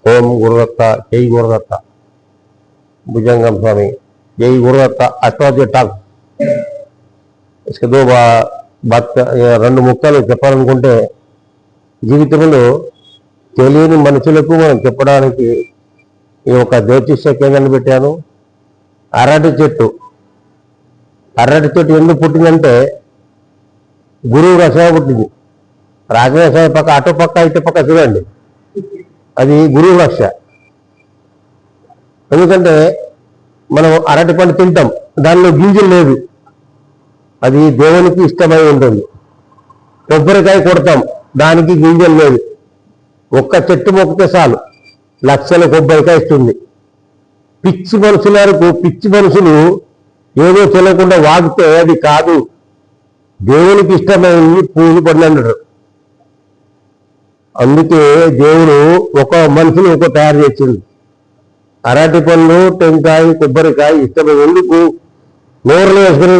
ఓం గురుదత్త, జై గురుదత్త, భుజంగం స్వామి, జై గురుదత్త. అష్టోజ టాక్ రెండు ముక్కలు చెప్పాలనుకుంటే, జీవితంలో తెలియని మనుషులకు మనం చెప్పడానికి ఈ ఒక జ్యోతిష్య కేంద్రాన్ని పెట్టాను. అరటి చెట్టు ఎందుకు పుట్టిందంటే, గురువు రసమే పుట్టింది. రాజవేశాయ పక్క అటు పక్క ఇటు పక్క చూడండి, అది గురువు రక్ష. ఎందుకంటే మనం అరటి పండు తింటాం, దానిలో గింజలు లేదు, అది దేవునికి ఇష్టమై ఉంటుంది. కొబ్బరికాయ కొడతాం, దానికి గింజలు లేదు. ఒక్క చెట్టు మొక్కితే చాలు లక్షల కొబ్బరికాయ ఇస్తుంది. పిచ్చి మనుషులు ఏదో తెలియకుండా వాగితే అది కాదు, దేవునికి ఇష్టమైనవి పూలు పడినన్నాడు. అందుకే దేవుడు ఒక మనిషిని తయారు చేసింది. అరటి పళ్ళు, టెంకాయ, కొబ్బరికాయ ఇష్టమైన ఎందుకు నోరులో వేసుకుని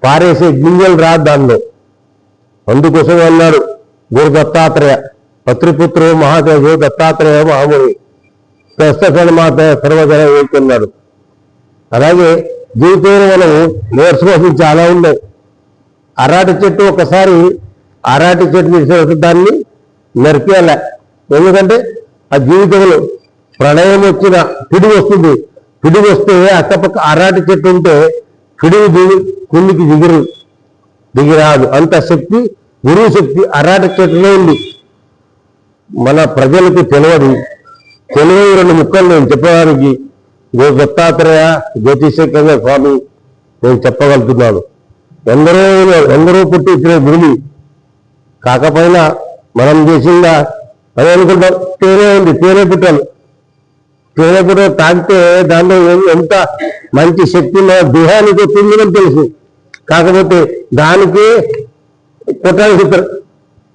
పారేసే గింజలు రాదు దానిలో. అందుకోసం అన్నాడు గురు దత్తాత్రేయ, పత్రిపుత్రు మహాతేజు దత్తాత్రేయ మహాముని మాత సర్వజన వేస్తున్నాడు. అలాగే జీవితంలో మనం నేర్చుకోవాల్సింది చాలా ఉన్నాయి. అరాటి చెట్టు ఒకసారి అరాటి చెట్టు తీసేసి దాన్ని నరికేయాల. ఎందుకంటే ఆ జీవితంలో ప్రళయం వచ్చిన పిడుగు వస్తుంది. పిడుగు వస్తే అక్కపక్క అరాటి చెట్టు ఉంటే పిడుగు కిందికి దిగిరాదు. అంత శక్తి, గురువు శక్తి అరాటి చెట్టులో ఉంది. మన ప్రజలకు తెలియదు రెండు ముక్కలు నేను చెప్పడానికి గురు దత్తాత్రేయ జ్యోతిషేఖర స్వామి నేను చెప్పగలుగుతున్నాను. ఎందరో పుట్టి ఇచ్చిన భూమి కాకపోయినా మనం చేసిందా అదే అనుకుంటాం. తేనె ఉంది, తేనె పుట్టలు తాగితే దానిలో ఎంత మంచి శక్తి మన దేహానికి వస్తుందని తెలుసు. కాకపోతే దానికి కొట్టాలి చూస్తారు,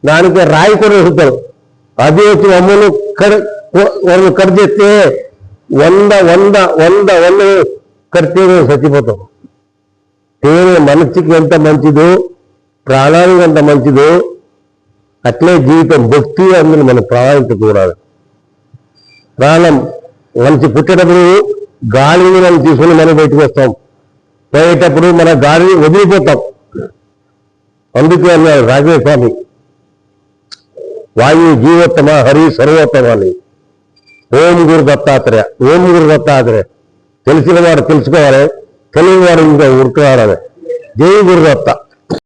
దానికి రాయి కూడా వేస్తారు. అది వచ్చి అమ్మను వాళ్ళు కట్ చేస్తే 100 కడితే చచ్చిపోతాం. తేనె మనసుకి ఎంత మంచిదో, ప్రాణానికి ఎంత మంచిదో, అట్లే జీవితం భక్తి అందులో మన ప్రాణానికి చూడాలి. ప్రాణం మనిషి పుట్టేటప్పుడు గాలిని మనం తీసుకుని మనం బయటకు వస్తాం, పోయేటప్పుడు మన గాలిని వదిలిపోతాం. అందుకే అన్నారు రాఘవేంద్ర స్వామి, వాయు జీవోత్తమ, హరి సర్వోత్తమ అని. ఓం గురు దత్తాత్రేయ, ఓం గురు దత్తాత్రేయ. తెలిసిన వాడు తెలుసుకోవాలి, తెలియని వాడు ఇంకా ఉరుకురావాలి. జై గురు దత్త.